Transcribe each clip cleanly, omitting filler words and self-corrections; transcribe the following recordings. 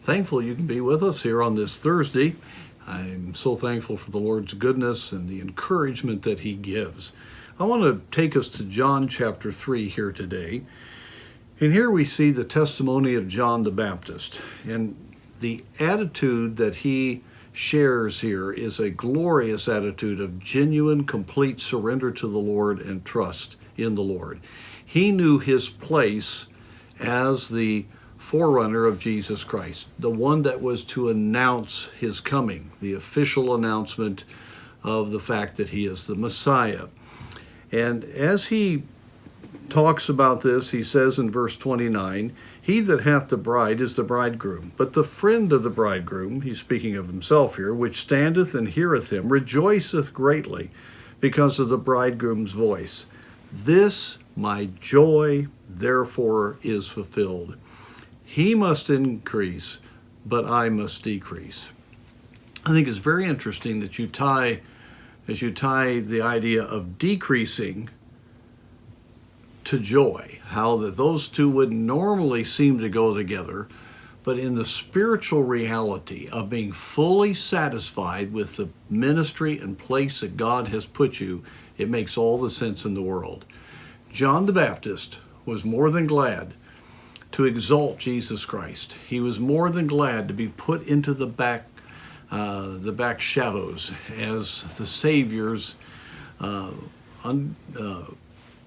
Thankful you can be with us here on this Thursday. I'm so thankful for the Lord's goodness and the encouragement that He gives. I want to take us to John chapter 3 here today. And here we see the testimony of John the Baptist. And the attitude that he shares here is a glorious attitude of genuine, complete surrender to the Lord and trust in the Lord. He knew his place as the forerunner of Jesus Christ, the one that was to announce his coming, the official announcement of the fact that he is the Messiah. And as he talks about this, he says in verse 29, "He that hath the bride is the bridegroom, but the friend of the bridegroom," he's speaking of himself here, "which standeth and heareth him, rejoiceth greatly because of the bridegroom's voice. This my joy therefore is fulfilled. He must increase, but I must decrease." I think it's very interesting that as you tie the idea of decreasing to joy, how that those two would normally seem to go together, but in the spiritual reality of being fully satisfied with the ministry and place that God has put you, it makes all the sense in the world. John the Baptist was more than glad to exalt Jesus Christ. He was more than glad to be put into the back shadows as the Savior's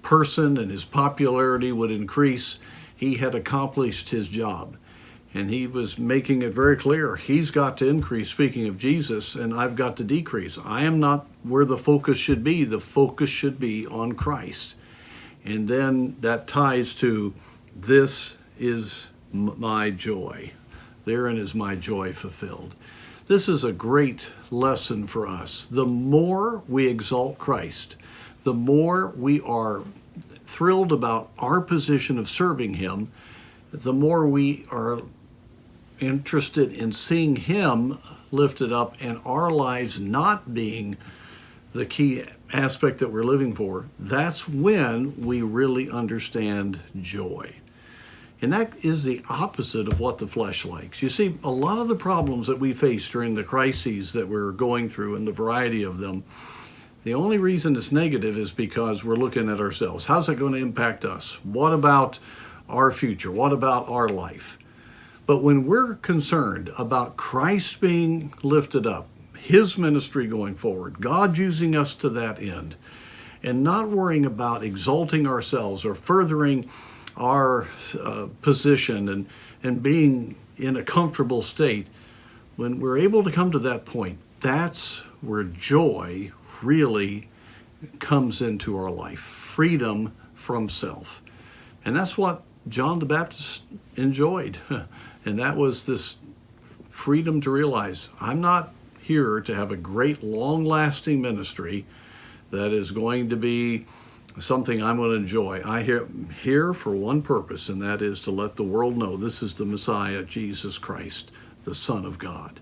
person, and his popularity would increase. He had accomplished his job, and he was making it very clear he's got to increase, speaking of Jesus, and I've got to decrease. I am not where the focus should be. The focus should be on Christ. And then that ties to, "This is my joy. Therein is my joy fulfilled." This is a great lesson for us. The more we exalt Christ, the more we are thrilled about our position of serving Him, the more we are interested in seeing Him lifted up and our lives not being the key aspect that we're living for. That's when we really understand joy. And that is the opposite of what the flesh likes. You see, a lot of the problems that we face during the crises that we're going through, and the variety of them, the only reason it's negative is because we're looking at ourselves. How's it going to impact us? What about our future? What about our life? But when we're concerned about Christ being lifted up, His ministry going forward, God using us to that end, and not worrying about exalting ourselves or furthering our position and being in a comfortable state, when we're able to come to that point, that's where joy really comes into our life. Freedom from self. And that's what John the Baptist enjoyed. And that was this freedom to realize, I'm not here to have a great long-lasting ministry that is going to be something I'm going to enjoy. I am here for one purpose, and that is to let the world know this is the Messiah, Jesus Christ, the Son of God.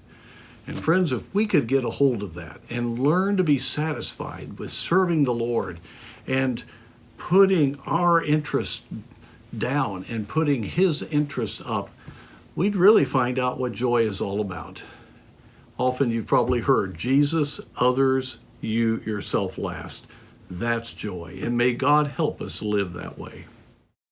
And friends, if we could get a hold of that and learn to be satisfied with serving the Lord and putting our interests down and putting His interests up, we'd really find out what joy is all about. Often you've probably heard, Jesus, others, you yourself last. That's joy. And may God help us live that way.